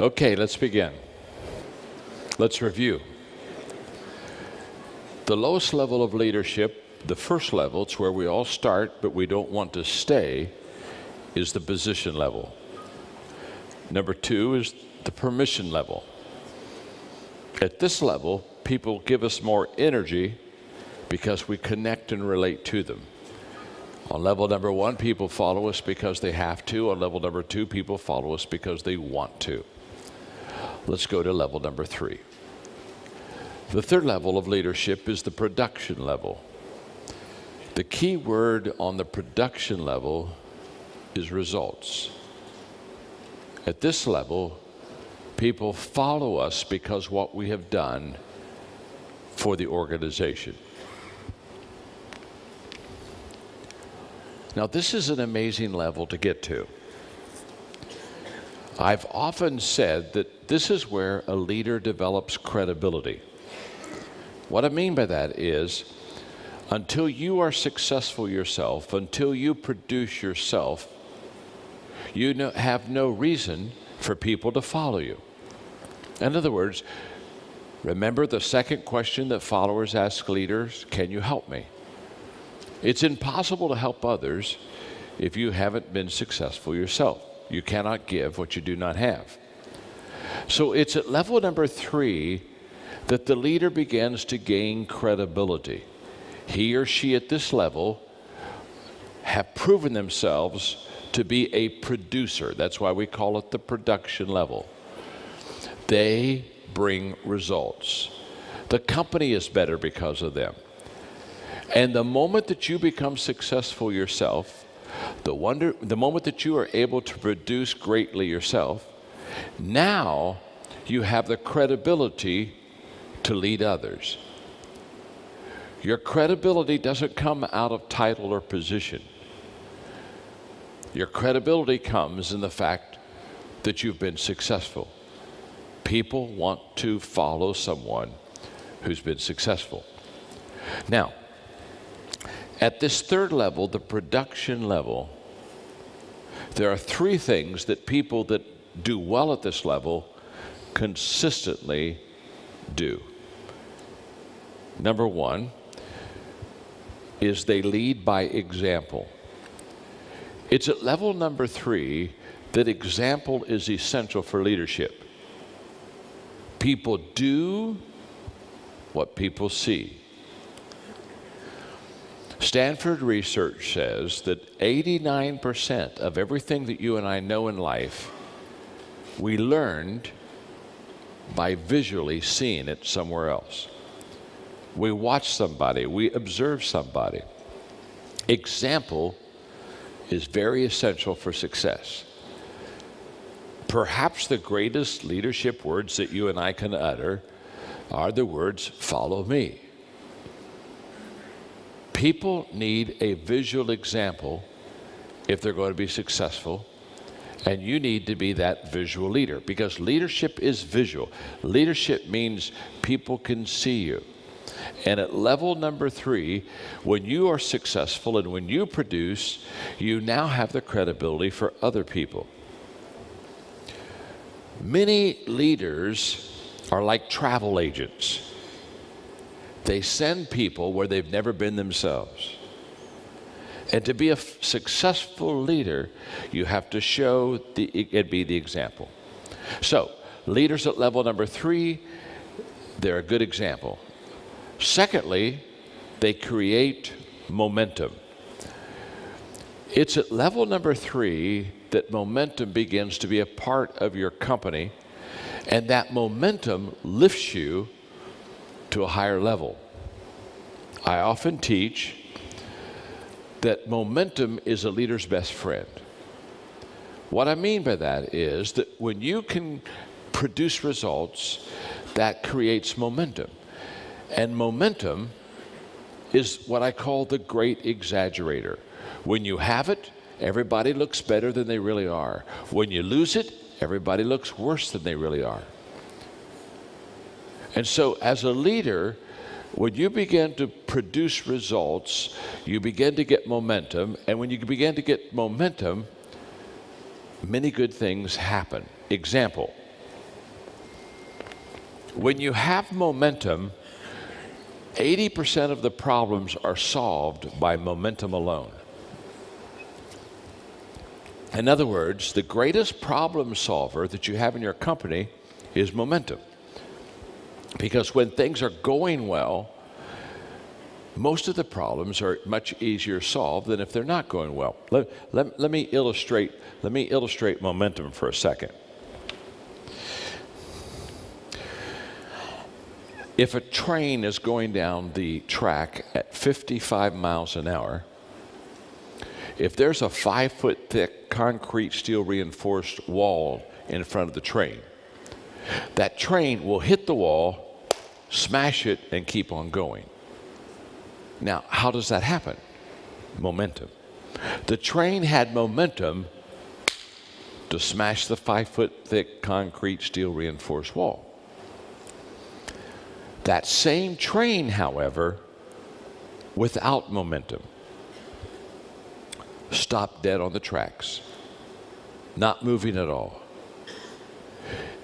Okay, let's begin. Let's review. The lowest level of leadership, the first level, it's where we all start, but we don't want to stay, is the position level. Number 2 is the permission level. At this level, people give us more energy because we connect and relate to them. On level number 1, people follow us because they have to. On level number 2, people follow us because they want to. Let's go to level number 3. The third level of leadership is the production level. The key word on the production level is results. At this level, people follow us because what we have done for the organization. Now, this is an amazing level to get to. I've often said that this is where a leader develops credibility. What I mean by that is, until you are successful yourself, until you produce yourself, you have no reason for people to follow you. In other words, remember the second question that followers ask leaders, can you help me? It's impossible to help others if you haven't been successful yourself. You cannot give what you do not have. So it's at level number 3 that the leader begins to gain credibility. He or she at this level have proven themselves to be a producer. That's why we call it the production level. They bring results. The company is better because of them. And the moment that you become successful yourself, the moment that you are able to produce greatly yourself, now you have the credibility to lead others. Your credibility doesn't come out of title or position. Your credibility comes in the fact that you've been successful. People want to follow someone who's been successful. Now, at this third level, the production level, there are 3 things that people that do well at this level consistently do. Number 1 is they lead by example. It's at level number 3 that example is essential for leadership. People do what people see. Stanford research says that 89% of everything that you and I know in life, we learned by visually seeing it somewhere else. We watch somebody, we observe somebody. Example is very essential for success. Perhaps the greatest leadership words that you and I can utter are the words, follow me. People need a visual example if they're going to be successful, and you need to be that visual leader, because leadership is visual. Leadership means people can see you. And at level number 3, when you are successful and when you produce, you now have the credibility for other people. Many leaders are like travel agents. They send people where they've never been themselves. And to be a successful leader, you have to show and be the example. So, leaders at level number 3, they're a good example. Secondly, they create momentum. It's at level number 3 that momentum begins to be a part of your company, and that momentum lifts you to a higher level. I often teach that momentum is a leader's best friend. What I mean by that is that when you can produce results, that creates momentum. And momentum is what I call the great exaggerator. When you have it, everybody looks better than they really are. When you lose it, everybody looks worse than they really are. And so as a leader, when you begin to produce results, you begin to get momentum. And when you begin to get momentum, many good things happen. Example, When you have momentum, 80% of the problems are solved by momentum alone. In other words, the greatest problem solver that you have in your company is momentum. Because when things are going well, most of the problems are much easier solved than if they're not going well. Let me illustrate momentum for a second. If a train is going down the track at 55 miles an hour, if there's a 5-foot thick concrete steel reinforced wall in front of the train, that train will hit the wall, smash it, and keep on going. Now, how does that happen? Momentum. The train had momentum to smash the 5-foot thick concrete steel reinforced wall. That same train, however, without momentum, stopped dead on the tracks, not moving at all.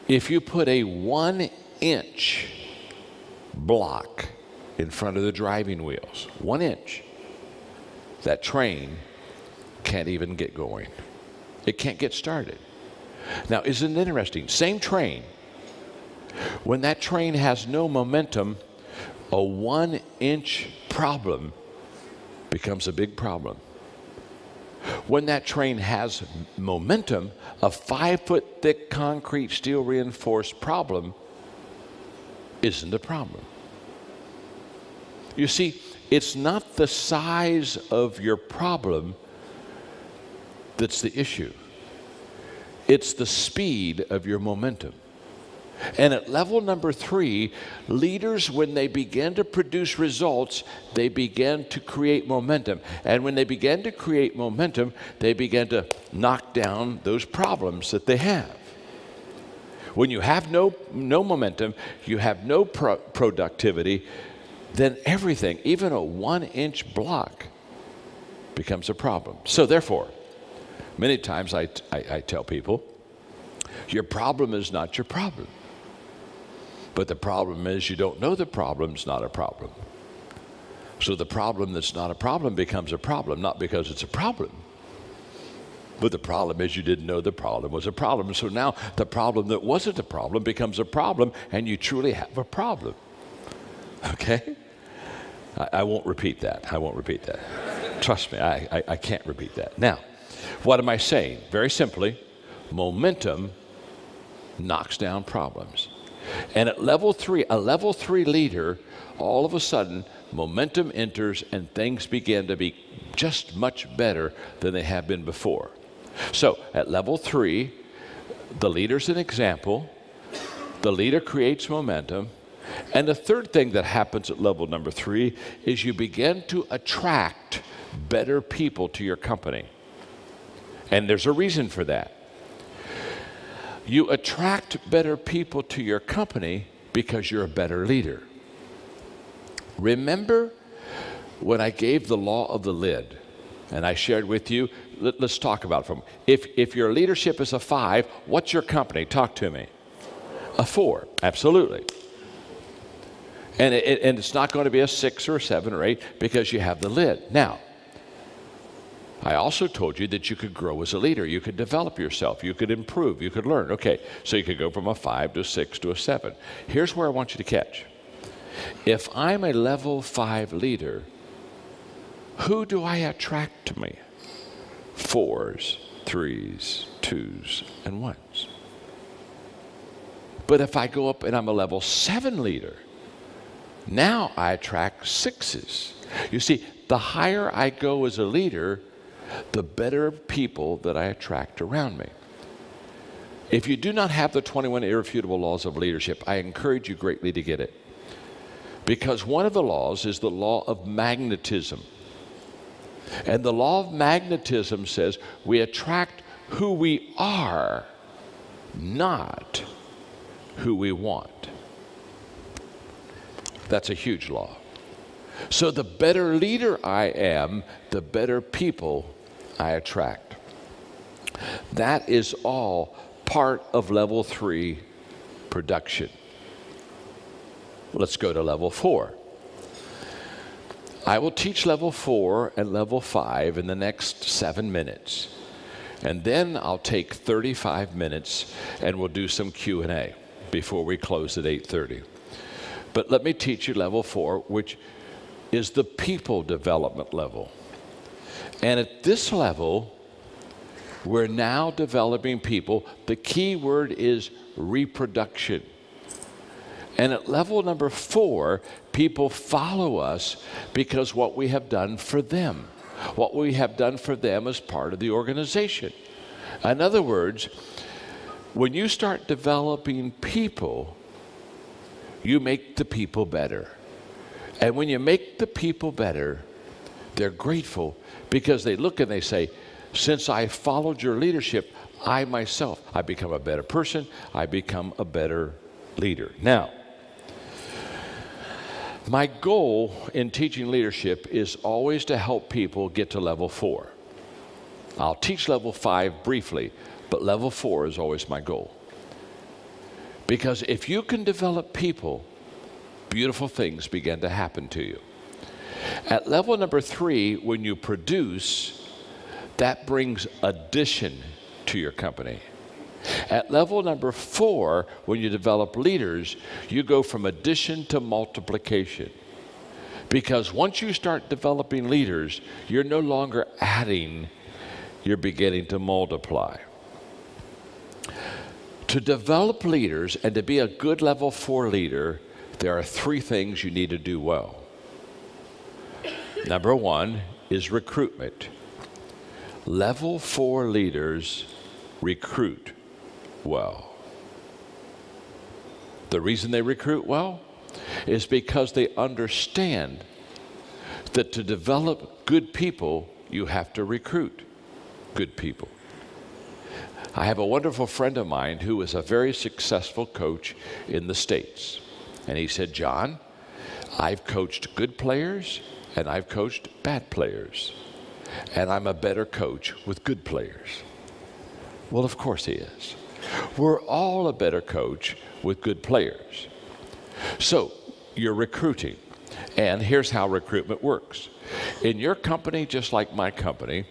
If you put a 1-inch block in front of the driving wheels, 1 inch, that train can't even get going. It can't get started. Now, isn't it interesting? Same train. When that train has no momentum, a 1-inch problem becomes a big problem. When that train has momentum, a 5-foot thick concrete steel reinforced problem isn't a problem. You see, it's not the size of your problem that's the issue. It's the speed of your momentum. And at level number 3, leaders, when they begin to produce results, they begin to create momentum. And when they begin to create momentum, they begin to knock down those problems that they have. When you have no momentum, you have no productivity, then everything, even a 1-inch block, becomes a problem. So therefore, many times I tell people, your problem is not your problem. But the problem is you don't know the problem's not a problem. So the problem that's not a problem becomes a problem, not because it's a problem. But the problem is you didn't know the problem was a problem. So now the problem that wasn't a problem becomes a problem, and you truly have a problem. Okay? I won't repeat that. I won't repeat that. Trust me, I can't repeat that. Now, what am I saying? Very simply, momentum knocks down problems. And at level 3, a level 3 leader, all of a sudden, momentum enters and things begin to be just much better than they have been before. So at level 3, the leader's an example. The leader creates momentum. And the third thing that happens at level number 3 is you begin to attract better people to your company. And there's a reason for that. You attract better people to your company because you're a better leader. Remember when I gave the law of the lid and I shared with you, let's talk about it from. If your leadership is a 5, what's your company? Talk to me. A 4, absolutely. And it's not going to be a 6 or a 7 or 8 because you have the lid. Now, I also told you that you could grow as a leader. You could develop yourself. You could improve. You could learn. Okay, so you could go from a 5 to a 6 to a 7. Here's where I want you to catch. If I'm a level 5 leader, who do I attract to me? 4s, 3s, 2s, and 1s. But if I go up and I'm a level 7 leader, now I attract 6s. You see, the higher I go as a leader, the better people that I attract around me. If you do not have the 21 irrefutable laws of leadership, I encourage you greatly to get it. Because one of the laws is the law of magnetism. And the law of magnetism says we attract who we are, not who we want. That's a huge law. So the better leader I am, the better people I attract. That is all part of level 3 production. Let's go to level 4. I will teach level 4 and level 5 in the next 7 minutes. And then I'll take 35 minutes and we'll do some Q&A before we close at 8:30. But let me teach you level 4, which is the people development level. And at this level, we're now developing people. The key word is reproduction. And at level number 4, people follow us because what we have done for them. What we have done for them as part of the organization. In other words, when you start developing people, you make the people better. And when you make the people better, they're grateful because they look and they say, since I followed your leadership, I myself, I become a better person, I become a better leader. Now, my goal in teaching leadership is always to help people get to level 4. I'll teach level 5 briefly, but level 4 is always my goal. Because if you can develop people, beautiful things begin to happen to you. At level number 3, when you produce, that brings addition to your company. At level number 4, when you develop leaders, you go from addition to multiplication. Because once you start developing leaders, you're no longer adding, you're beginning to multiply. To develop leaders and to be a good level 4 leader, there are 3 things you need to do well. Number 1 is recruitment. Level 4 leaders recruit well. The reason they recruit well is because they understand that to develop good people, you have to recruit good people. I have a wonderful friend of mine who is a very successful coach in the States. And he said, John, I've coached good players and I've coached bad players. And I'm a better coach with good players. Well, of course he is. We're all a better coach with good players. So you're recruiting. And here's how recruitment works. In your company, just like my company,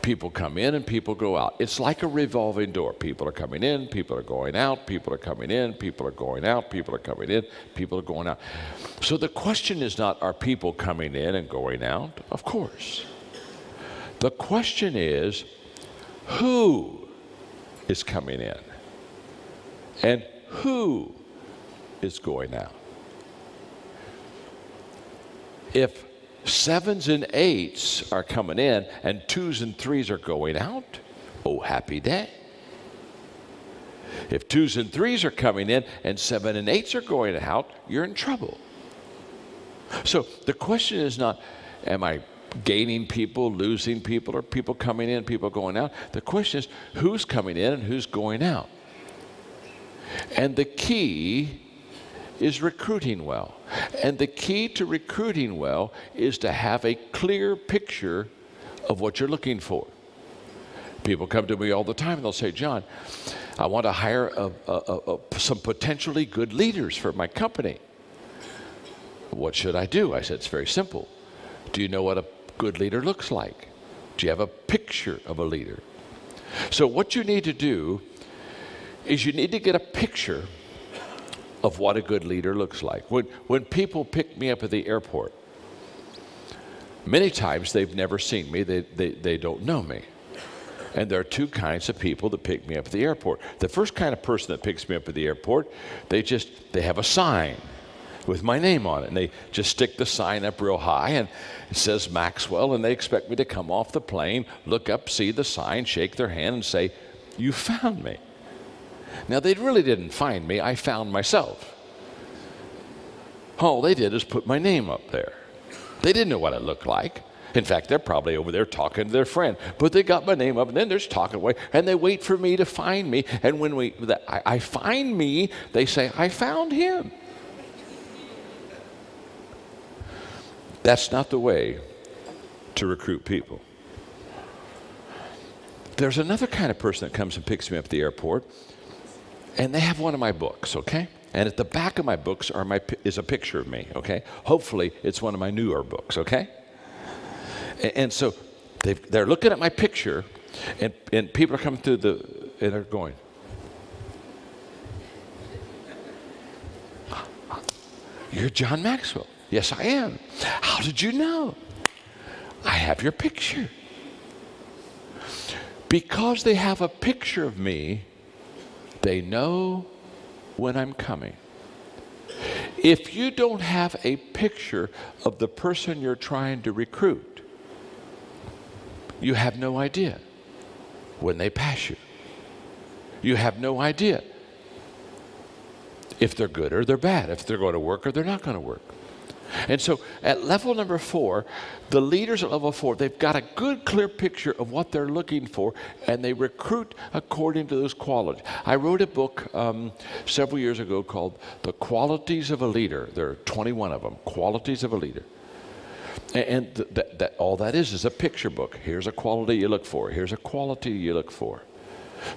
people come in and people go out. It's like a revolving door. People are coming in, people are going out, people are coming in, people are going out, people are coming in, people are going out. So the question is not, are people coming in and going out? Of course. The question is, who is coming in? And who is going out? If 7s and 8s are coming in and 2s and 3s are going out, oh, happy day. If 2s and 3s are coming in and 7 and 8s are going out, you're in trouble. So the question is not, am I gaining people, losing people, or people coming in, people going out? The question is, who's coming in and who's going out? And the key is recruiting well. And the key to recruiting well is to have a clear picture of what you're looking for. People come to me all the time and they'll say, John, I want to hire some potentially good leaders for my company. What should I do? I said, it's very simple. Do you know what a good leader looks like? Do you have a picture of a leader? So what you need to do is you need to get a picture of what a good leader looks like. When people pick me up at the airport, many times they've never seen me, they don't know me. And there are 2 kinds of people that pick me up at the airport. The first kind of person that picks me up at the airport, they have a sign with my name on it, and they just stick the sign up real high, and it says Maxwell, and they expect me to come off the plane, look up, see the sign, shake their hand, and say, you found me. Now, they really didn't find me. I found myself. All they did is put my name up there. They didn't know what it looked like. In fact, they're probably over there talking to their friend. But they got my name up, and then they're just talking away, and they wait for me to find me. And when I find me, they say, I found him. That's not the way to recruit people. There's another kind of person that comes and picks me up at the airport, and they have one of my books, okay? And at the back of my books is a picture of me, okay? Hopefully, it's one of my newer books, okay? And so they're looking at my picture, and people are coming through and they're going, "You're John Maxwell." "Yes, I am." "How did you know?" "I have your picture." Because they have a picture of me, they know when I'm coming. If you don't have a picture of the person you're trying to recruit, you have no idea when they pass you. You have no idea if they're good or they're bad, if they're going to work or they're not going to work. And so at level number 4, the leaders at level 4, they've got a good, clear picture of what they're looking for, and they recruit according to those qualities. I wrote a book several years ago called The Qualities of a Leader. There are 21 of them, Qualities of a Leader. And all that is a picture book. Here's a quality you look for. Here's a quality you look for.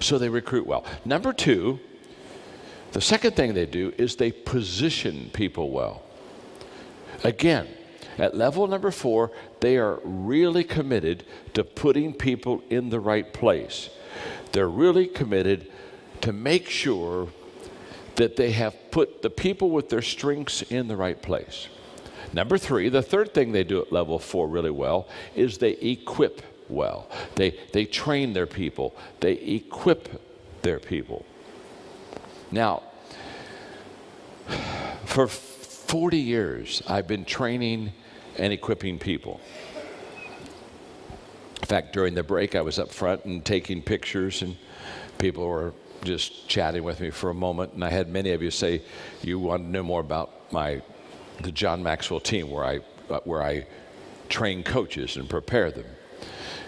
So they recruit well. Number 2, the second thing they do is they position people well. Again, at level number 4, they are really committed to putting people in the right place. They're really committed to make sure that they have put the people with their strengths in the right place. Number 3, the third thing they do at level 4 really well is they equip well. They train their people. They equip their people. Now, for 40 years, I've been training and equipping people. In fact, during the break, I was up front and taking pictures, and people were just chatting with me for a moment. And I had many of you say you want to know more about the John Maxwell team, where I train coaches and prepare them.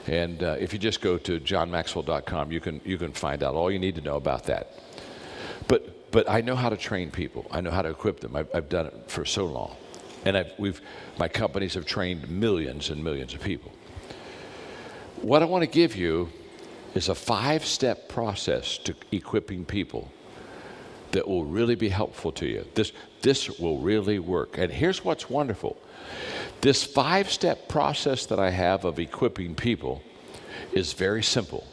And if you just go to johnmaxwell.com, you can find out all you need to know about that. But I know how to train people. I know how to equip them. I've done it for so long. And my companies have trained millions and millions of people. What I want to give you is a 5-step process to equipping people that will really be helpful to you. This will really work. And here's what's wonderful. This 5-step process that I have of equipping people is very simple.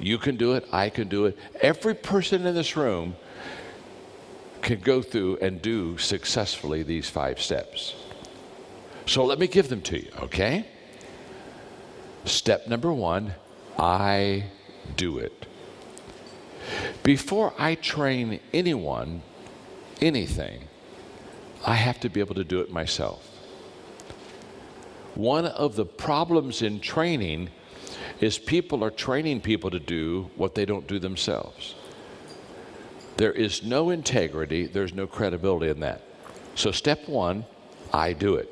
You can do it. I can do it. Every person in this room can go through and do successfully these 5 steps. So let me give them to you, okay? Step number 1, I do it. Before I train anyone, anything, I have to be able to do it myself. One of the problems in training is people are training people to do what they don't do themselves. There is no integrity, there's no credibility in that. So step 1, I do it.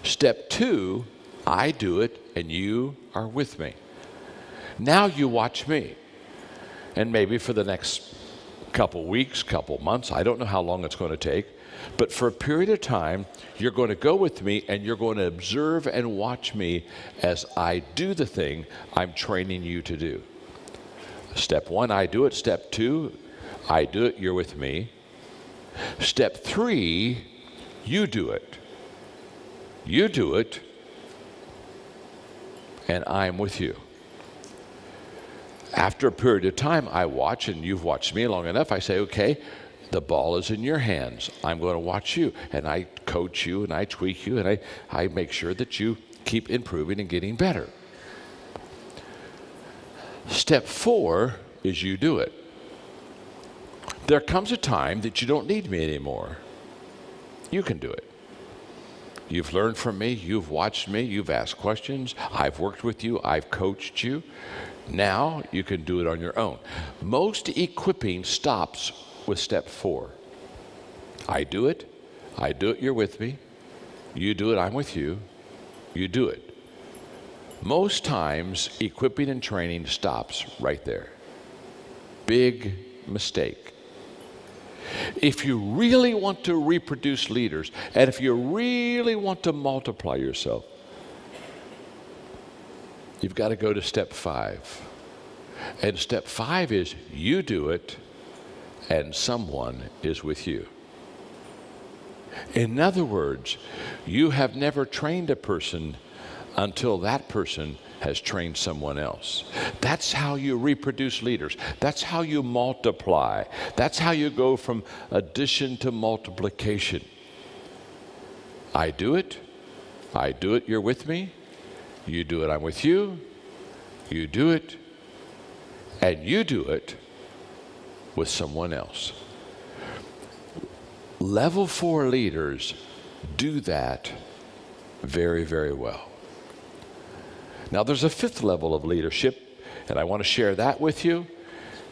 Step 2, I do it and you are with me. Now you watch me. And maybe for the next couple weeks, couple months, I don't know how long it's going to take, but for a period of time, you're going to go with me and you're going to observe and watch me as I do the thing I'm training you to do. Step 1, I do it. Step 2, I do it, you're with me. Step 3, you do it. You do it, and I'm with you. After a period of time, I watch, and you've watched me long enough, I say, okay, the ball is in your hands. I'm going to watch you, and I coach you, and I tweak you, and I make sure that you keep improving and getting better. Step 4 is you do it. There comes a time that you don't need me anymore. You can do it. You've learned from me, you've watched me, you've asked questions, I've worked with you, I've coached you. Now you can do it on your own. Most equipping stops with step 4. I do it, you're with me. You do it, I'm with you. You do it. Most times, equipping and training stops right there. Big mistake. If you really want to reproduce leaders, and if you really want to multiply yourself, you've got to go to step 5. And step 5 is you do it, and someone is with you. In other words, you have never trained a person until that person has trained someone else. That's how you reproduce leaders. That's how you multiply. That's how you go from addition to multiplication. I do it, you're with me. You do it, I'm with you. You do it, and you do it with someone else. Level 4 leaders do that very, very well. Now, there's a 5th level of leadership, and I want to share that with you.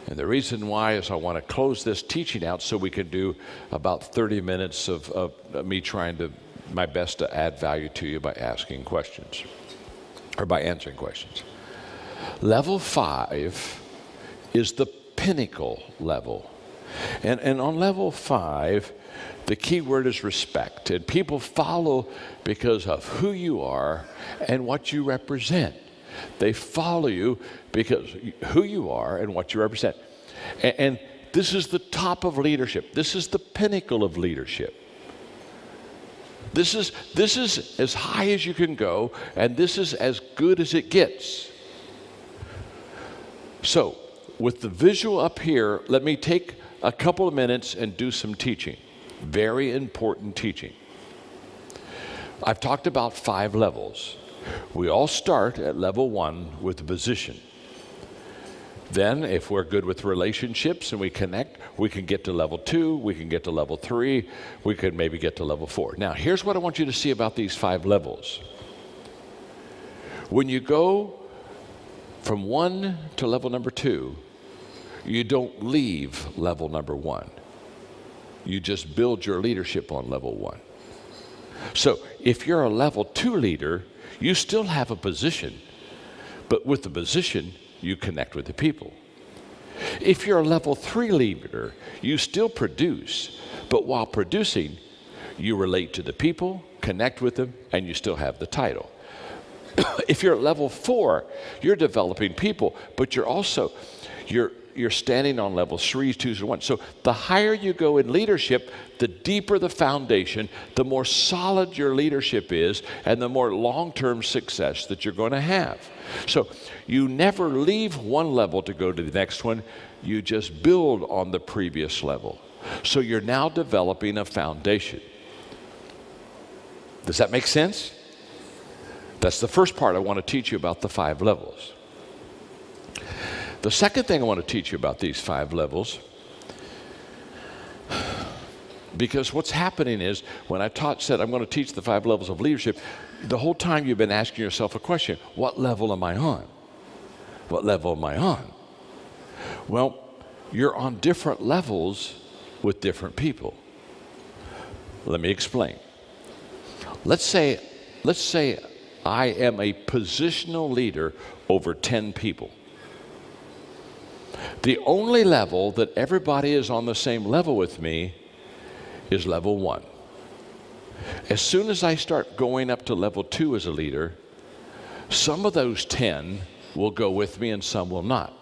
And the reason why is I want to close this teaching out so we can do about 30 minutes of me trying my best to add value to you by asking questions, or by answering questions. Level 5 is the pinnacle level. And on level 5, the key word is respect. And people follow because of who you are and what you represent. They follow you because who you are and what you represent. And this is the top of leadership. This is the pinnacle of leadership. This is as high as you can go, and this is as good as it gets. So, with the visual up here, let me take a couple of minutes and do some teaching. Very important teaching. I've talked about 5 levels. We all start at level 1 with the position. Then, if we're good with relationships and we connect, we can get to level 2, we can get to level 3, we could maybe get to level 4. Now, here's what I want you to see about these 5 levels. When you go from 1 to level number 2, you don't leave level number 1. You just build your leadership on level 1. So if you're a level 2 leader, you still have a position, but with the position, you connect with the people. If you're a level 3 leader, you still produce, but while producing, you relate to the people, connect with them, and you still have the title. If you're at level 4, you're developing people, but you're standing on levels 3, 2, and 1. So the higher you go in leadership, the deeper the foundation, the more solid your leadership is, and the more long-term success that you're going to have. So you never leave one level to go to the next one. You just build on the previous level. So you're now developing a foundation. Does that make sense? That's the first part I want to teach you about the 5 levels. The second thing I want to teach you about these 5 levels, because what's happening is when I said I'm going to teach the 5 levels of leadership, the whole time you've been asking yourself a question: what level am I on? What level am I on? Well, you're on different levels with different people. Let me explain. Let's say I am a positional leader over 10 people. The only level that everybody is on the same level with me is level 1. As soon as I start going up to level 2 as a leader, some of those 10 will go with me and some will not.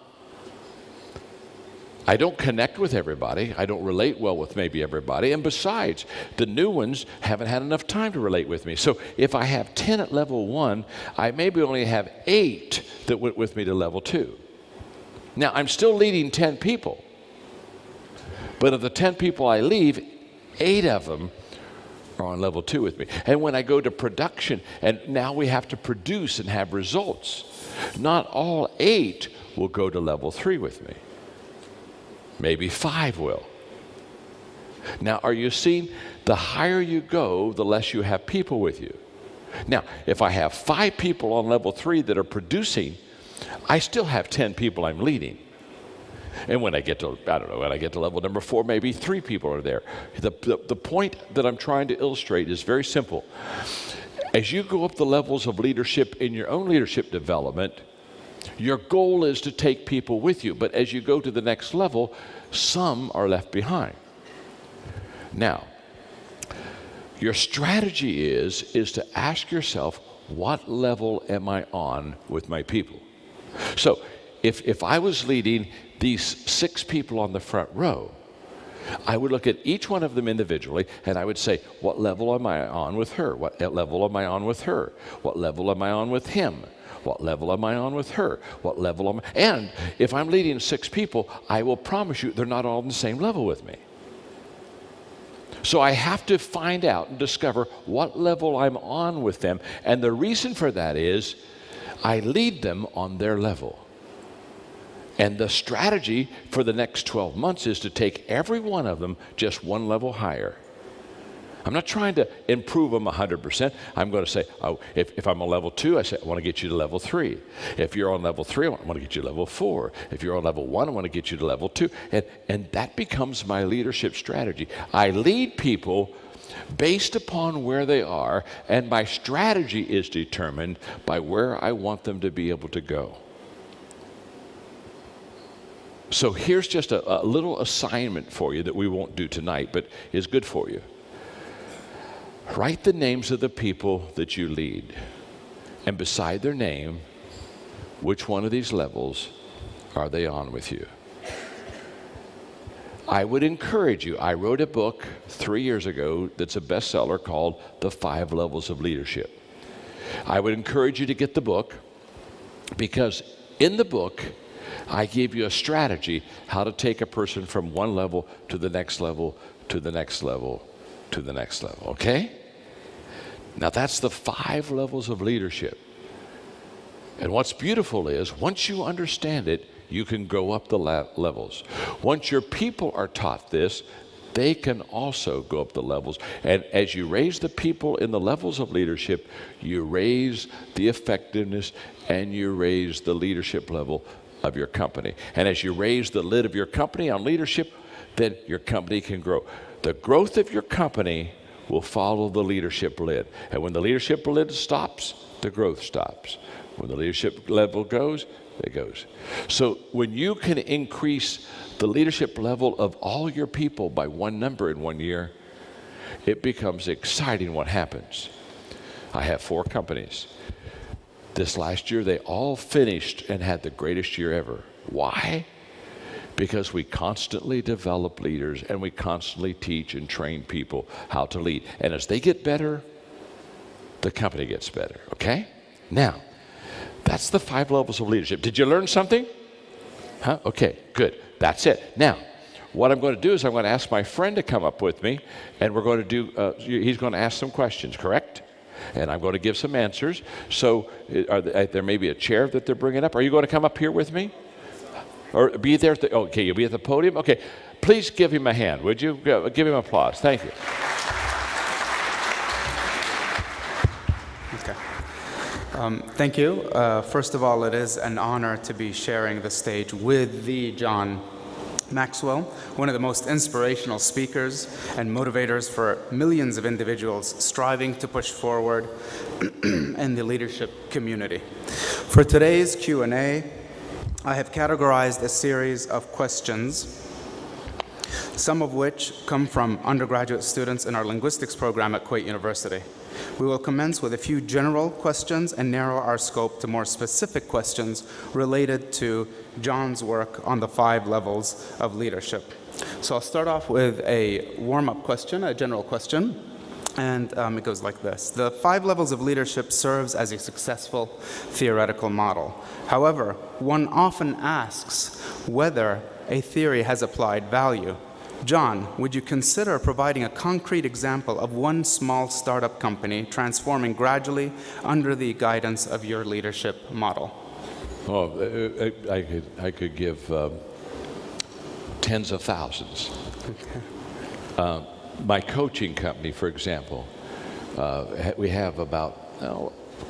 I don't connect with everybody. I don't relate well with maybe everybody. And besides, the new ones haven't had enough time to relate with me. So if I have 10 at level 1, I maybe only have 8 that went with me to level 2. Now, I'm still leading 10 people. But of the 10 people I leave, 8 of them are on level 2 with me. And when I go to production, and now we have to produce and have results, not all 8 will go to level 3 with me. Maybe 5 will. Now, are you seeing? The higher you go, the less you have people with you. Now, if I have 5 people on level 3 that are producing, I still have 10 people I'm leading. And when I get to, when I get to level number 4, maybe 3 people are there. The point that I'm trying to illustrate is very simple. As you go up the levels of leadership in your own leadership development, your goal is to take people with you. But as you go to the next level, some are left behind. Now, your strategy is to ask yourself, what level am I on with my people? So if I was leading these 6 people on the front row, I would look at each one of them individually, and I would say, what level am I on with her? What level am I on with her? What level am I on with him? What level am I on with her? What level am I? And if I'm leading 6 people, I will promise you they're not all on the same level with me. So I have to find out and discover what level I'm on with them. And the reason for that is I lead them on their level. And the strategy for the next 12 months is to take every one of them just one level higher. I'm not trying to improve them 100%. I'm going to say, oh, if I'm on level 2, I say, I want to get you to level 3. If you're on level 3, I want to get you to level 4. If you're on level 1, I want to get you to level 2. And that becomes my leadership strategy. I lead people based upon where they are, and my strategy is determined by where I want them to be able to go. So here's just a little assignment for you that we won't do tonight, but is good for you. Write the names of the people that you lead, and beside their name, which one of these levels are they on with you? I would encourage you. I wrote a book 3 years ago that's a bestseller called The 5 Levels of Leadership. I would encourage you to get the book, because in the book, I give you a strategy how to take a person from one level to the next level, to the next level, to the next level, okay? Now that's the 5 levels of leadership. And what's beautiful is, once you understand it, you can go up the levels. Once your people are taught this, they can also go up the levels. And as you raise the people in the levels of leadership, you raise the effectiveness and you raise the leadership level of your company. And as you raise the lid of your company on leadership, then your company can grow. The growth of your company will follow the leadership lid. And when the leadership lid stops, the growth stops. When the leadership level goes, it goes. So when you can increase the leadership level of all your people by 1 number in 1 year, it becomes exciting what happens. I have 4 companies. This last year, they all finished and had the greatest year ever. Why? Because we constantly develop leaders and we constantly teach and train people how to lead. And as they get better, the company gets better, okay? Now, that's the 5 levels of leadership. Did you learn something? Huh? Okay, good. That's it. Now, what I'm going to do is I'm going to ask my friend to come up with me, and we're going to do, he's going to ask some questions, correct? And I'm going to give some answers. So there may be a chair that they're bringing up. Are you going to come up here with me? Or be there? Okay, you'll be at the podium? Okay, please give him a hand, would you? Give him applause. Thank you. Okay. Thank you. First of all, it is an honor to be sharing the stage with the John Maxwell, one of the most inspirational speakers and motivators for millions of individuals striving to push forward in the leadership community. For today's Q&A, I have categorized a series of questions, some of which come from undergraduate students in our linguistics program at Kuwait University. We will commence with a few general questions and narrow our scope to more specific questions related to John's work on the 5 levels of leadership. So I'll start off with a warm-up question, a general question, and it goes like this. The 5 levels of leadership serves as a successful theoretical model. However, one often asks whether a theory has applied value. John, would you consider providing a concrete example of one small startup company transforming gradually under the guidance of your leadership model? Oh, I could give tens of thousands. Okay. My coaching company, for example, we have about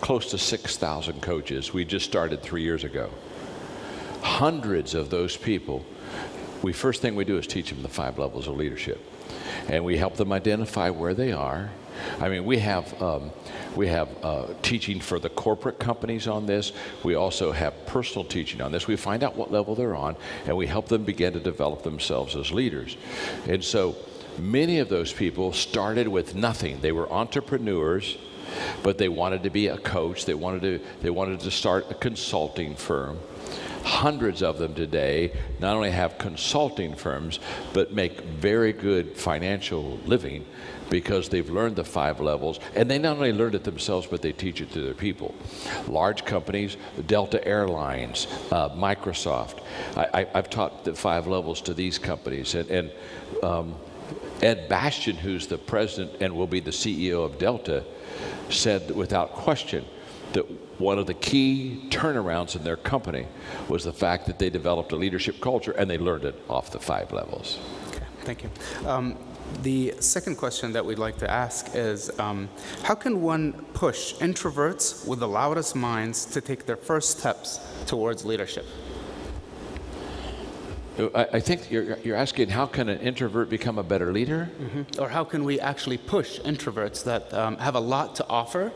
close to 6,000 coaches. We just started 3 years ago. Hundreds of those people, first thing we do is teach them the 5 levels of leadership. And we help them identify where they are. I mean, we have teaching for the corporate companies on this. We also have personal teaching on this. We find out what level they're on, and we help them begin to develop themselves as leaders. And so many of those people started with nothing. They were entrepreneurs, but they wanted to be a coach. They wanted to start a consulting firm. Hundreds of them today not only have consulting firms, but make very good financial living because they've learned the 5 levels, and they not only learned it themselves, but they teach it to their people. Large companies, Delta Airlines, Microsoft. I've taught the 5 levels to these companies, and Ed Bastian, who's the president and will be the CEO of Delta, said that without question that one of the key turnarounds in their company was the fact that they developed a leadership culture and they learned it off the 5 levels. Okay, thank you. The second question that we'd like to ask is, how can one push introverts with the loudest minds to take their first steps towards leadership? I think you're asking, how can an introvert become a better leader? Mm-hmm. Or how can we actually push introverts that have a lot to offer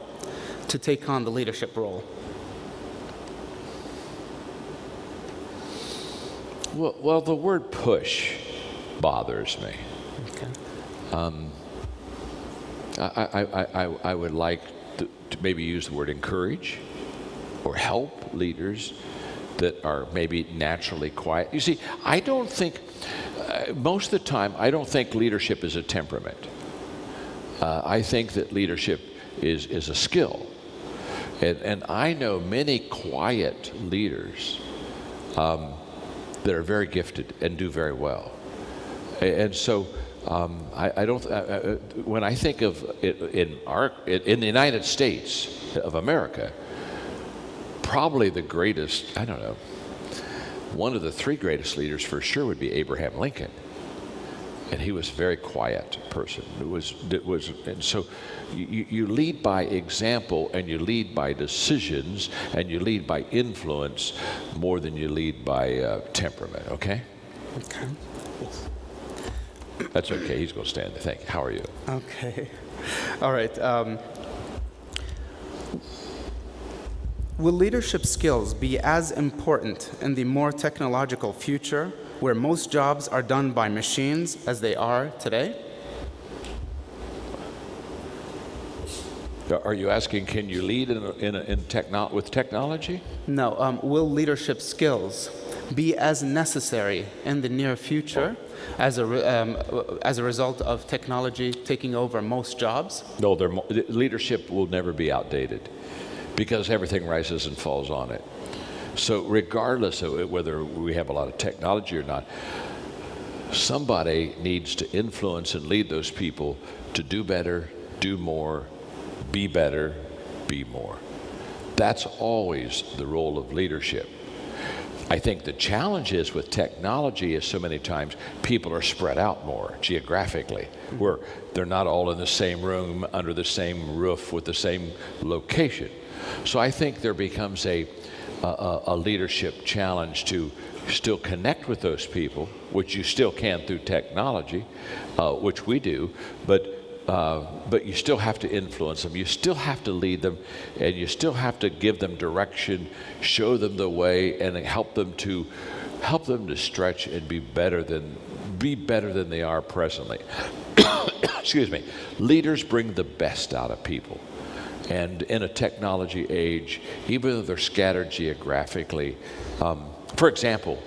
to take on the leadership role? Well, the word push bothers me. Okay. I would like to maybe use the word encourage or help leaders that are maybe naturally quiet. You see, I don't think, most of the time, I don't think leadership is a temperament. I think that leadership is a skill. And I know many quiet leaders that are very gifted and do very well. And so I don't. When I think of it in the United States of America, probably the greatest, I don't know, one of the 3 greatest leaders for sure would be Abraham Lincoln, and he was a very quiet person. And so you lead by example, and you lead by decisions, and you lead by influence more than you lead by temperament. Okay. Okay. Yes. That's okay. He's going to stand there. Thank you. How are you? Okay. All right. Will leadership skills be as important in the more technological future, where most jobs are done by machines, as they are today? Are you asking, can you lead with technology? No. Will leadership skills be as necessary in the near future as a result of technology taking over most jobs? No, leadership will never be outdated because everything rises and falls on it. So regardless of whether we have a lot of technology or not, somebody needs to influence and lead those people to do better, do more, be better, be more. That's always the role of leadership. I think the challenge is with technology is so many times people are spread out more geographically, where they're not all in the same room, under the same roof, with the same location. So I think there becomes a leadership challenge to still connect with those people, which you still can through technology, which we do, but you still have to influence them. You still have to lead them, and you still have to give them direction, show them the way, and help them to stretch and be better than they are presently. Excuse me. Leaders bring the best out of people. And in a technology age, even though they're scattered geographically, for example,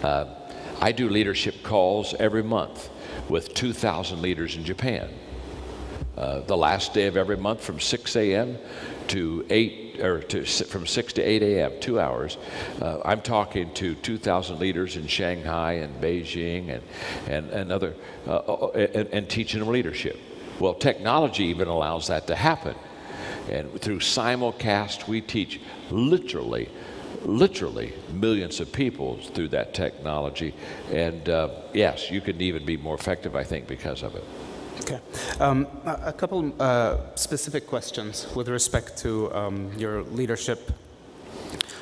I do leadership calls every month with 2,000 leaders in Japan. The last day of every month from 6 a.m. to 8, or from 6 to 8 a.m., 2 hours, I'm talking to 2,000 leaders in Shanghai and Beijing and other, and teaching them leadership. Well, technology even allows that to happen. And through simulcast, we teach literally millions of people through that technology. And yes, you can even be more effective, I think, because of it. Okay. A couple specific questions with respect to your leadership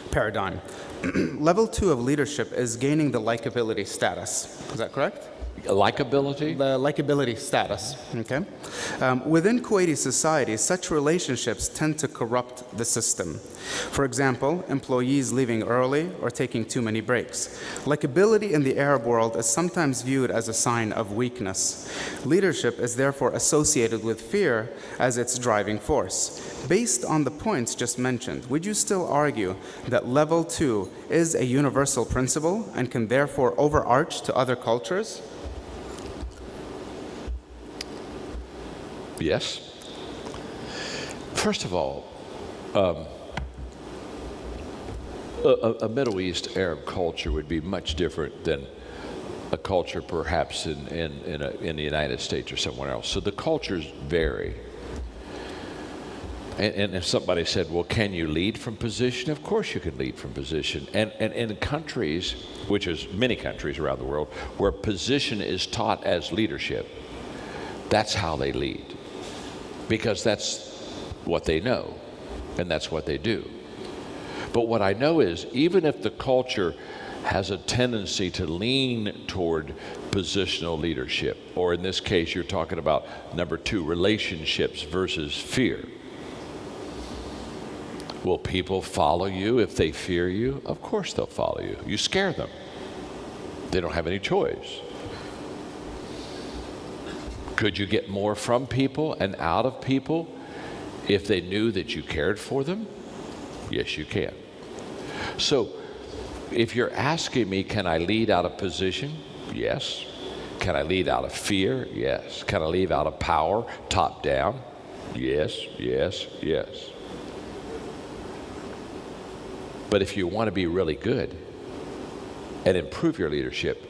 paradigm. Level 2 of leadership is gaining the likability status. Is that correct? Likability? The likability status, okay? Within Kuwaiti society, such relationships tend to corrupt the system. For example, employees leaving early or taking too many breaks. Likability in the Arab world is sometimes viewed as a sign of weakness. Leadership is therefore associated with fear as its driving force. Based on the points just mentioned, would you still argue that level 2 is a universal principle and can therefore overarch to other cultures? Yes. First of all, a Middle East Arab culture would be much different than a culture perhaps in the United States or somewhere else. So the cultures vary. And if somebody said, well, can you lead from position? Of course you can lead from position. And in countries, which is many countries around the world, where position is taught as leadership, that's how they lead. Because that's what they know, and that's what they do. But what I know is, even if the culture has a tendency to lean toward positional leadership, or in this case, you're talking about number 2, relationships versus fear. Will people follow you if they fear you? Of course they'll follow you. You scare them. They don't have any choice. Could you get more from people and out of people if they knew that you cared for them? Yes, you can. So if you're asking me, can I lead out of position? Yes. Can I lead out of fear? Yes. Can I lead out of power, top down? Yes, yes, yes. But if you want to be really good and improve your leadership,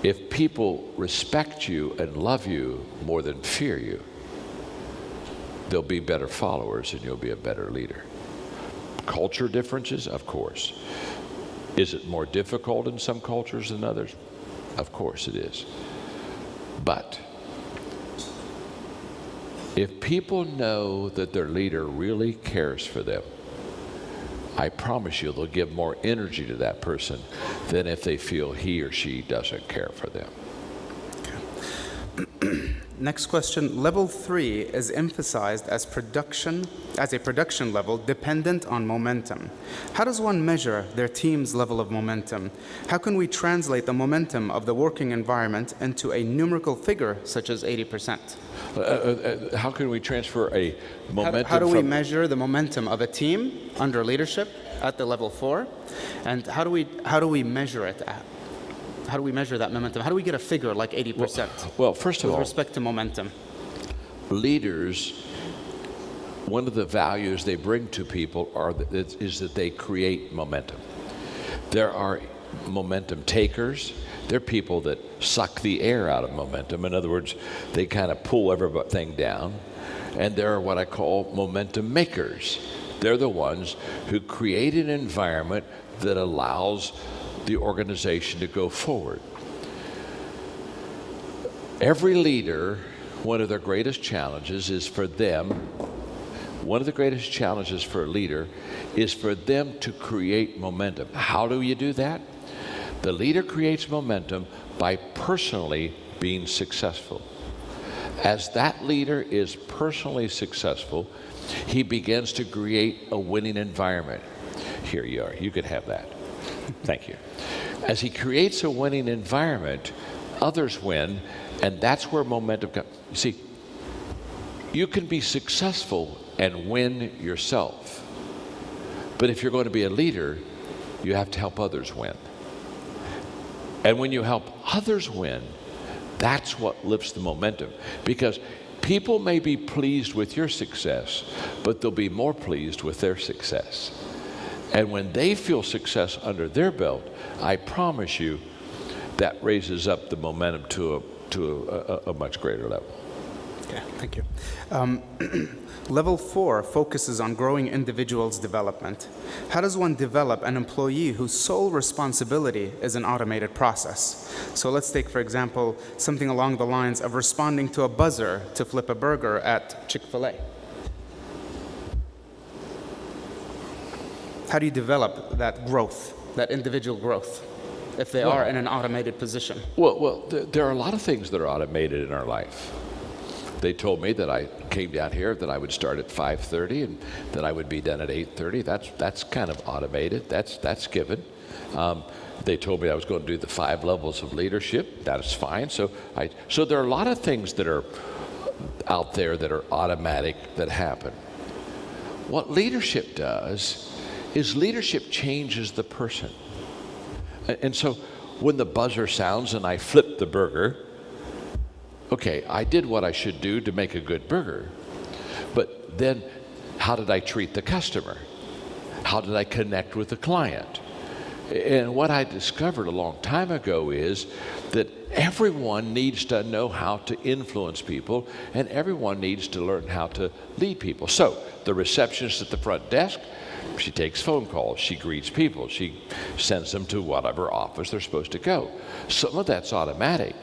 if people respect you and love you more than fear you, they'll be better followers and you'll be a better leader. Culture differences, of course. Is it more difficult in some cultures than others? Of course it is. But if people know that their leader really cares for them, I promise you they'll give more energy to that person than if they feel he or she doesn't care for them. Okay. Next question. Level 3 is emphasized as a production level dependent on momentum. How does one measure their team's level of momentum? How can we translate the momentum of the working environment into a numerical figure such as 80%? How can we transfer a momentum? How do we measure the momentum of a team under leadership at the level 4? And how do we measure it at? How do we measure that momentum? How do we get a figure like 80%? Well, first of all, with respect to momentum. Leaders, one of the values they bring to people is that they create momentum. There are momentum takers. They're people that suck the air out of momentum. In other words, they kind of pull everything down. And there are what I call momentum makers. They're the ones who create an environment that allows the organization to go forward. Every leader, one of their greatest challenges is for them, one of the greatest challenges for a leader is for them to create momentum. How do you do that? The leader creates momentum by personally being successful. As that leader is personally successful, he begins to create a winning environment. Here you are, you could have that. Thank you. As he creates a winning environment, others win, and that's where momentum comes. You see, you can be successful and win yourself. But if you're going to be a leader, you have to help others win. And when you help others win, that's what lifts the momentum. Because people may be pleased with your success, but they'll be more pleased with their success. And when they feel success under their belt, I promise you, that raises up the momentum to a much greater level. Okay, thank you. Level 4 focuses on growing individuals' development. How does one develop an employee whose sole responsibility is an automated process? So let's take, for example, something along the lines of responding to a buzzer to flip a burger at Chick-fil-A. How do you develop that growth, that individual growth? if they are in an automated position? Well, there are a lot of things that are automated in our life. They told me that I came down here, that I would start at 5:30 and that I would be done at 8:30. That's kind of automated. That's given. They told me I was going to do the 5 levels of leadership. That is fine. So there are a lot of things that are out there that are automatic that happen. What leadership does is leadership changes the person. And so when the buzzer sounds and I flip the burger, okay, I did what I should do to make a good burger. But then how did I treat the customer? How did I connect with the client? And what I discovered a long time ago is that everyone needs to know how to influence people, and everyone needs to learn how to lead people. So the receptionist at the front desk, she takes phone calls, she greets people, she sends them to whatever office they're supposed to go. Some of that's automatic,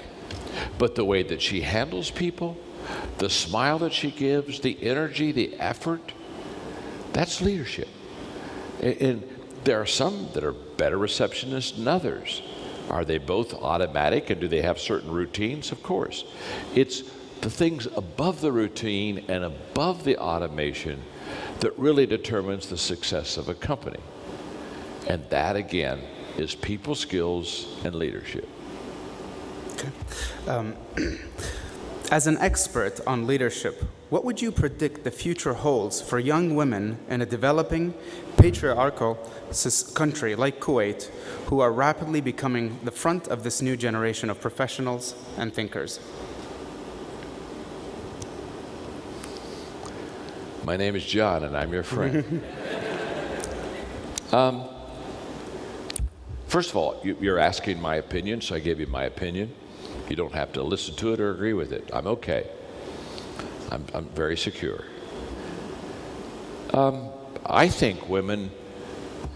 but the way that she handles people, the smile that she gives, the energy, the effort, that's leadership. And there are some that are better receptionists than others. Are they both automatic, and do they have certain routines? Of course. It's the things above the routine and above the automation that really determines the success of a company. And that, again, is people skills and leadership. Okay. As an expert on leadership, what would you predict the future holds for young women in a developing, patriarchal country like Kuwait, who are rapidly becoming the front of this new generation of professionals and thinkers? My name is John, and I'm your friend. First of all, you're asking my opinion, so I gave you my opinion. You don't have to listen to it or agree with it. I'm okay. I'm very secure. I think women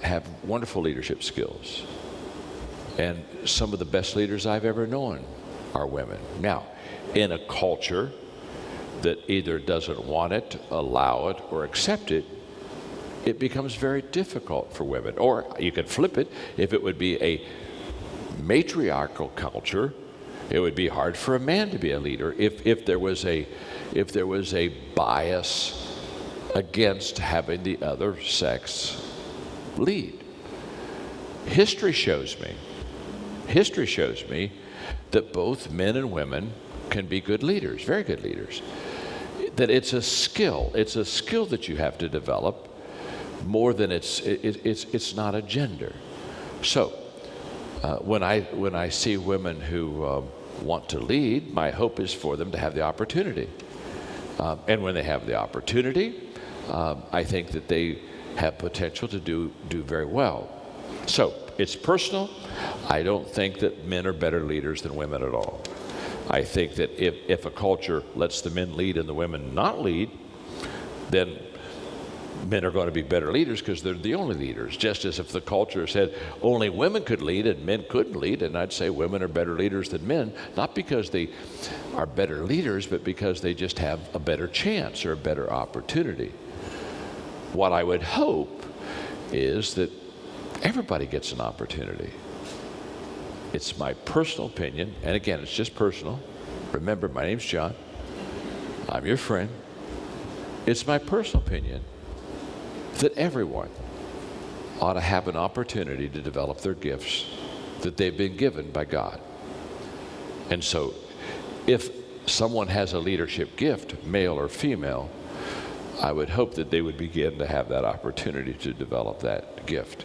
have wonderful leadership skills. And some of the best leaders I've ever known are women. Now, in a culture that either doesn't want it, allow it, or accept it, it becomes very difficult for women. Or you could flip it. If it would be a matriarchal culture, it would be hard for a man to be a leader if there was a bias against having the other sex lead. History shows me that both men and women can be good leaders, very good leaders. That it's a skill that you have to develop more than it's not a gender. So when I see women who want to lead, my hope is for them to have the opportunity. And when they have the opportunity, I think that they have potential to do very well. So it's personal. I don't think that men are better leaders than women at all. I think that if a culture lets the men lead and the women not lead, then men are going to be better leaders because they're the only leaders. Just as if the culture said only women could lead and men couldn't lead, and I'd say women are better leaders than men, not because they are better leaders, but because they just have a better chance or a better opportunity. What I would hope is that everybody gets an opportunity. It's my personal opinion, and again, it's just personal. Remember, my name's John. I'm your friend. It's my personal opinion that everyone ought to have an opportunity to develop their gifts that they've been given by God. And so, if someone has a leadership gift, male or female, I would hope that they would begin to have that opportunity to develop that gift.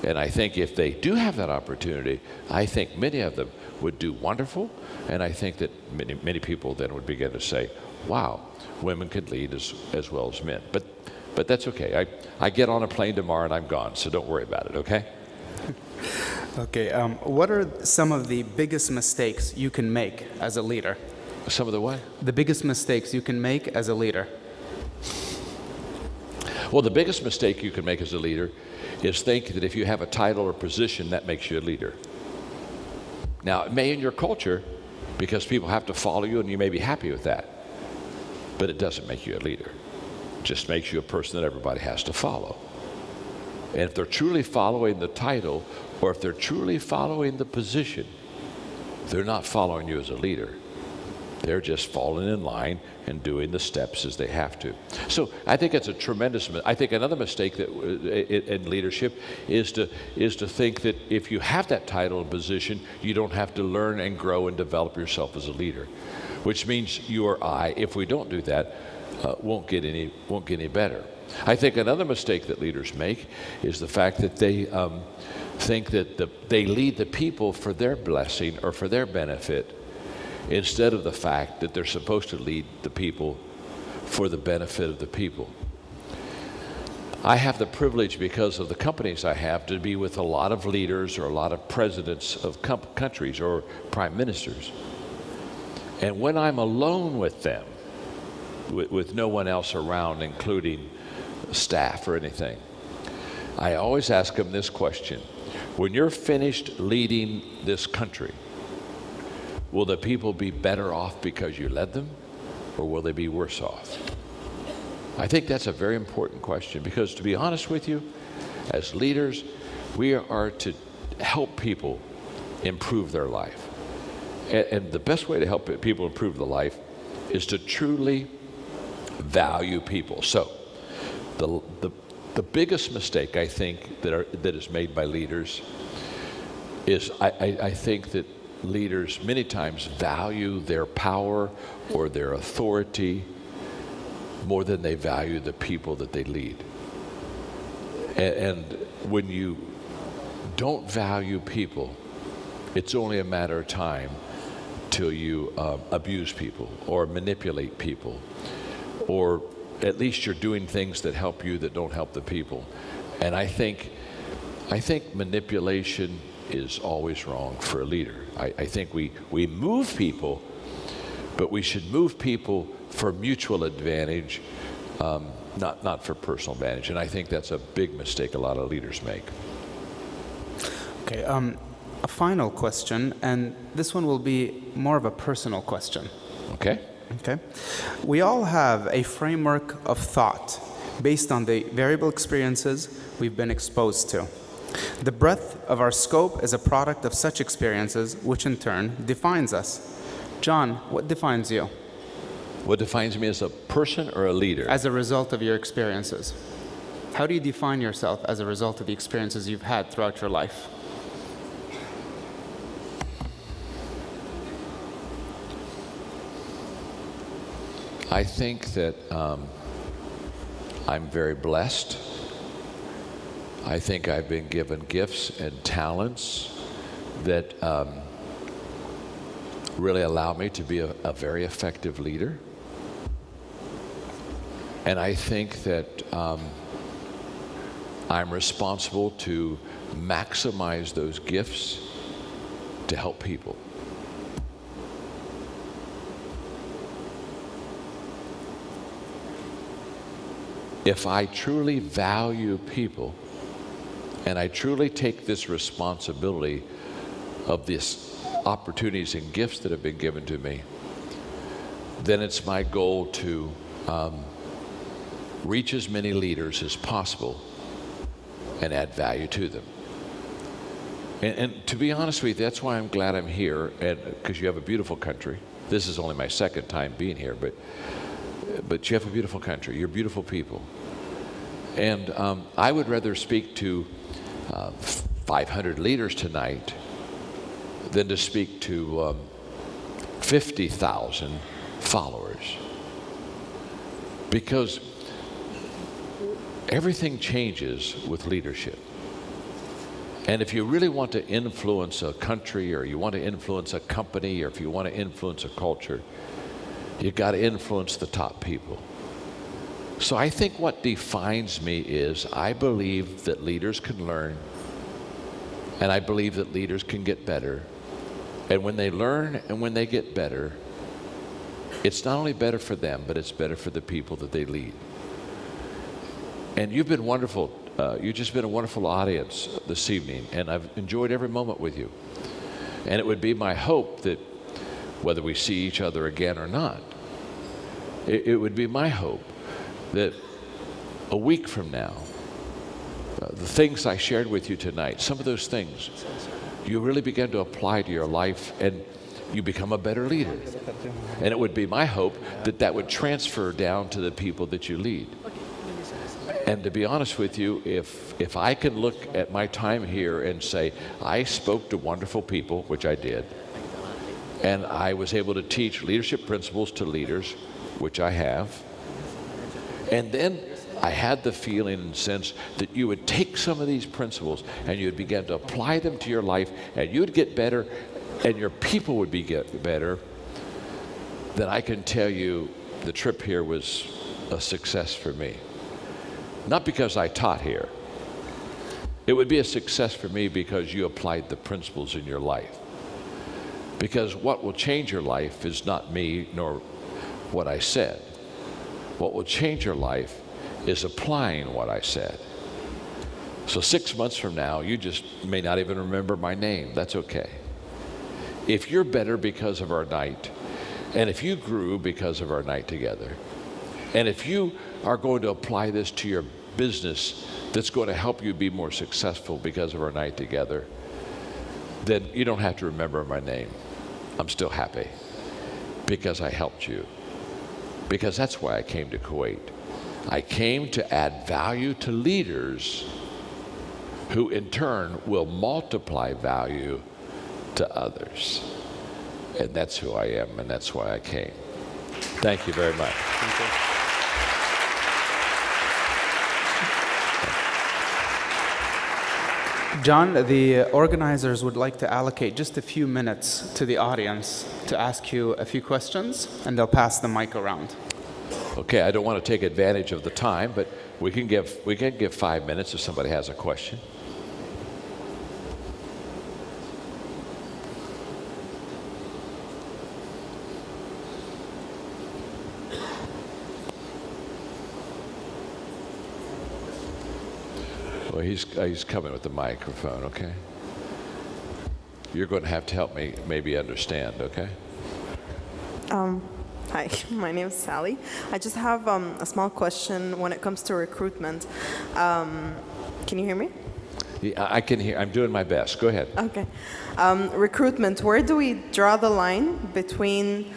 And I think if they do have that opportunity, I think many of them would do wonderful, and I think that many people then would begin to say, wow, women could lead as well as men. But that's okay. I get on a plane tomorrow and I'm gone, so don't worry about it, okay? Okay, what are some of the biggest mistakes you can make as a leader? Some of the what? The biggest mistakes you can make as a leader. Well, the biggest mistake you can make as a leader is think that if you have a title or position, that makes you a leader. Now, it may in your culture, because people have to follow you and you may be happy with that, but it doesn't make you a leader. It just makes you a person that everybody has to follow. And if they're truly following the title or if they're truly following the position, they're not following you as a leader. They're just falling in line and doing the steps as they have to. So I think it's a tremendous, I think another mistake that in leadership is to think that if you have that title and position, you don't have to learn and grow and develop yourself as a leader, which means you or I, if we don't do that, won't get any better. I think another mistake that leaders make is the fact that they think that they lead the people for their blessing or for their benefit, instead of the fact that they're supposed to lead the people for the benefit of the people. I have the privilege, because of the companies I have, to be with a lot of leaders or a lot of presidents of countries or prime ministers. And when I'm alone with them, with no one else around, including staff or anything, I always ask them this question: when you're finished leading this country, will the people be better off because you led them, or will they be worse off? I think that's a very important question, because to be honest with you, as leaders, we are to help people improve their life. And the best way to help people improve their life is to truly value people. So the biggest mistake I think that is made by leaders is I think that leaders many times value their power or their authority more than they value the people that they lead. And when you don't value people, it's only a matter of time till you abuse people or manipulate people, or at least you're doing things that help you that don't help the people. And I think manipulation is always wrong for a leader. I think we move people, but we should move people for mutual advantage, not for personal advantage. And I think that's a big mistake a lot of leaders make. Okay, a final question, and this one will be more of a personal question. Okay. Okay. We all have a framework of thought based on the variable experiences we've been exposed to. The breadth of our scope is a product of such experiences, which in turn defines us. John, what defines you? What defines me as a person or a leader? As a result of your experiences. How do you define yourself as a result of the experiences you've had throughout your life? I think that I'm very blessed. I think I've been given gifts and talents that really allow me to be a very effective leader. And I think that I'm responsible to maximize those gifts to help people. If I truly value people, and I truly take this responsibility of these opportunities and gifts that have been given to me, then it's my goal to reach as many leaders as possible and add value to them. And to be honest with you, that's why I'm glad I'm here, and because you have a beautiful country. This is only my second time being here, but you have a beautiful country. You're beautiful people. And I would rather speak to 500 leaders tonight than to speak to 50,000 followers. Because everything changes with leadership. And if you really want to influence a country, or you want to influence a company, or if you want to influence a culture, you've got to influence the top people. So I think what defines me is I believe that leaders can learn, and I believe that leaders can get better. And when they learn and when they get better, it's not only better for them, but it's better for the people that they lead. And you've been wonderful. You've just been a wonderful audience this evening, and I've enjoyed every moment with you. And it would be my hope that whether we see each other again or not, it would be my hope that a week from now, the things I shared with you tonight, some of those things, you really begin to apply to your life and you become a better leader. And it would be my hope that that would transfer down to the people that you lead. And to be honest with you, if I can look at my time here and say, I spoke to wonderful people, which I did, and I was able to teach leadership principles to leaders, which I have, and then I had the feeling and sense that you would take some of these principles and you would begin to apply them to your life, and you would get better, and your people would get better, then I can tell you the trip here was a success for me. Not because I taught here. It would be a success for me because you applied the principles in your life. Because what will change your life is not me nor what I said. What will change your life is applying what I said. So 6 months from now, you just may not even remember my name. That's okay. If you're better because of our night, and if you grew because of our night together, and if you are going to apply this to your business that's going to help you be more successful because of our night together, then you don't have to remember my name. I'm still happy because I helped you. Because that's why I came to Kuwait. I came to add value to leaders who in turn will multiply value to others. And that's who I am, and that's why I came. Thank you very much. Thank you. John, the organizers would like to allocate just a few minutes to the audience to ask you a few questions, and they'll pass the mic around. Okay, I don't want to take advantage of the time, but we can give 5 minutes if somebody has a question. Well, he's coming with the microphone, okay? You're going to have to help me maybe understand, okay? Hi, my name is Sally. I just have a small question when it comes to recruitment. Can you hear me? Yeah, I can hear. I'm doing my best. Go ahead. Okay. Recruitment, where do we draw the line between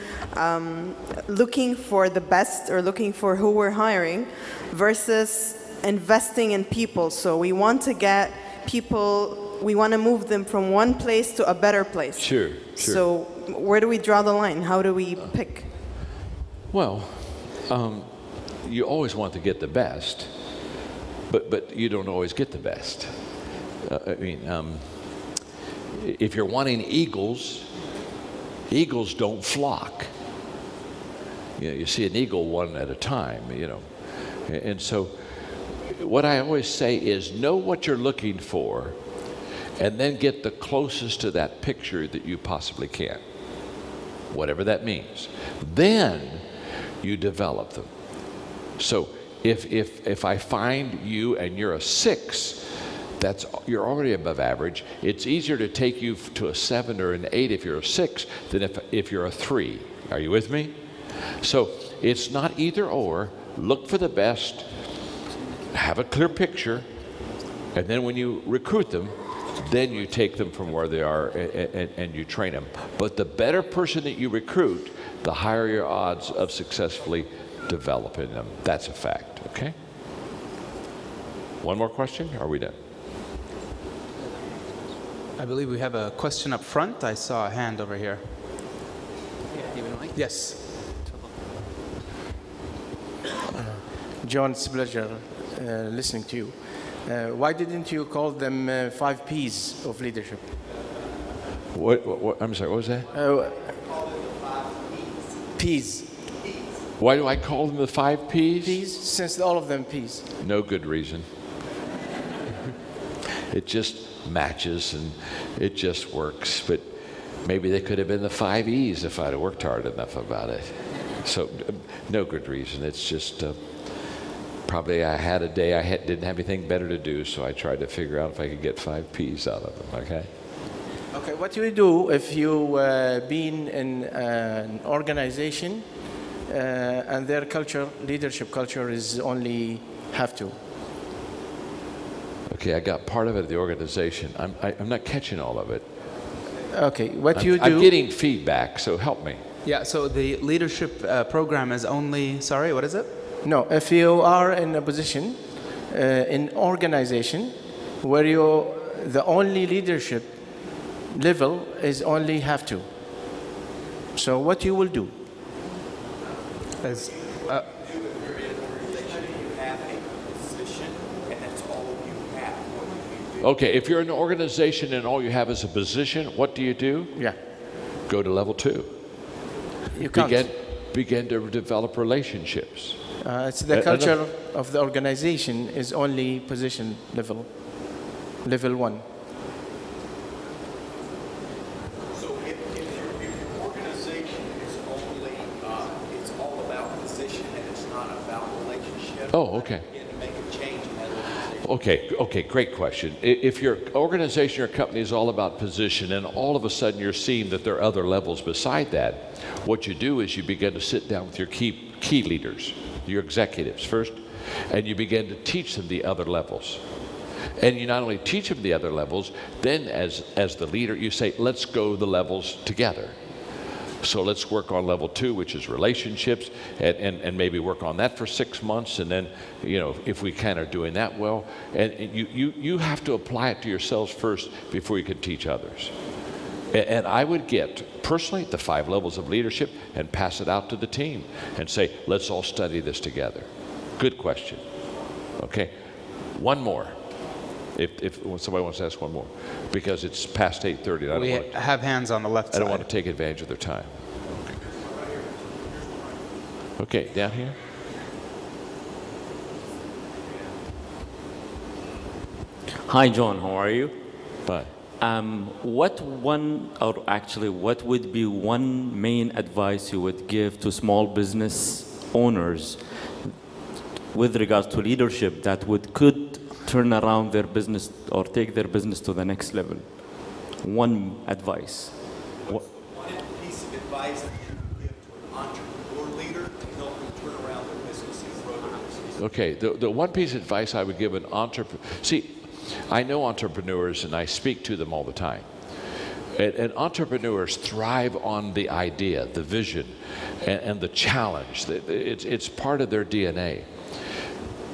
looking for the best or looking for who we're hiring versus investing in people? So we want to get people, we want to move them from one place to a better place. Sure. So where do we draw the line? How do we pick? Well, you always want to get the best, but you don't always get the best. If you're wanting eagles, eagles don't flock. You see an eagle one at a time, And so what I always say is know what you're looking for and then get the closest to that picture that you possibly can, whatever that means. Then you develop them. So if I find you and you're a 6, you're already above average. It's easier to take you to a 7 or an 8 if you're a 6 than if you're a 3. Are you with me? So it's not either or. Look for the best, have a clear picture, and then when you recruit them, then you take them from where they are and you train them. But the better person that you recruit, the higher your odds of successfully developing them. That's a fact, okay? One more question? Are we done? I believe we have a question up front. I saw a hand over here. Yes. John, it's a pleasure listening to you. Why didn't you call them 5 P's of leadership? What, I'm sorry, what was that? P's. Why do I call them the 5 P's? P's, since all of them P's. No good reason. It just matches and it just works. But maybe they could have been the 5 E's if I'd have worked hard enough about it. So no good reason. It's just probably I had a day didn't have anything better to do, so I tried to figure out if I could get 5 P's out of them, okay? Okay, what do you do if you been in an organization and their culture, leadership culture, is only have to? Okay, I got part of it at the organization. I'm not catching all of it. Okay, what you do... I'm getting feedback, so help me. Yeah, so the leadership program is only, sorry, what is it? No, if you are in a position, in organization, where the only leadership level is only have to. So what you will do? Is, Okay, if you're in an organization and all you have is a position, what do you do? Yeah. Go to level 2. You can't. Begin to develop relationships. It's the culture of the organization is only position level, level 1. So if your organization is only, it's all about position and it's not about relationship. Oh, okay. Begin to make a change in that organization. Okay, great question. If your organization or company is all about position and all of a sudden you're seeing that there are other levels beside that, what you do is you begin to sit down with your key leaders, your executives first, and you begin to teach them the other levels. And you not only teach them the other levels, then as the leader, you say, let's go the levels together. So let's work on level 2, which is relationships, and maybe work on that for 6 months, and then, you know, if we kind of doing that well, and you have to apply it to yourselves first before you can teach others. And I would get, personally, the 5 levels of leadership and pass it out to the team and say, let's all study this together. Good question. Okay, one more. If somebody wants to ask one more, because it's past 8:30. we have hands on the left side. I don't want to take advantage of their time. Okay, down here. Hi, John. How are you? Fine. What would be one main advice you would give to small business owners with regards to leadership that could turn around their business or take their business to the next level? One advice. One piece of advice that you would give to an entrepreneur leader to help them turn around their business and grow their business? Okay, the one piece of advice I would give an entrepreneur, see, I know entrepreneurs and I speak to them all the time. And entrepreneurs thrive on the idea, the vision, and the challenge. It's part of their DNA.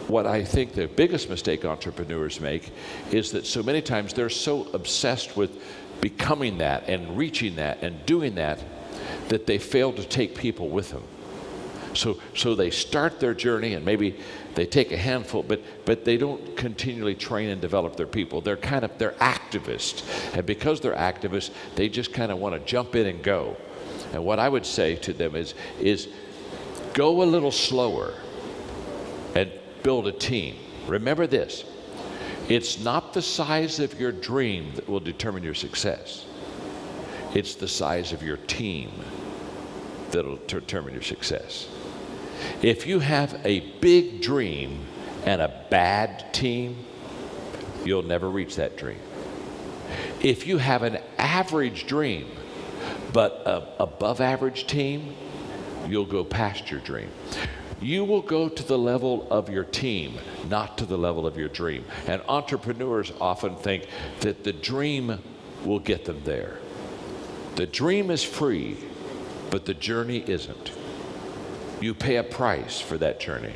What I think the biggest mistake entrepreneurs make is that so many times they're so obsessed with becoming that and reaching that and doing that that they fail to take people with them. So they start their journey and maybe they take a handful, but they don't continually train and develop their people. They're activists, and because they're activists, they just kind of want to jump in and go. And what I would say to them is go a little slower and build a team. Remember this, it's not the size of your dream that will determine your success. It's the size of your team that will determine your success. If you have a big dream and a bad team, you'll never reach that dream. If you have an average dream but an above average team, you'll go past your dream. You will go to the level of your team, not to the level of your dream. And entrepreneurs often think that the dream will get them there. The dream is free, but the journey isn't. You pay a price for that journey.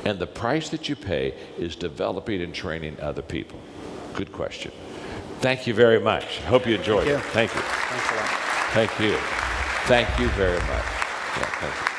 And the price that you pay is developing and training other people. Good question. Thank you very much. Hope you enjoyed it. Thank you. Thanks a lot. Thank you. Thank you very much. Yeah, thank you.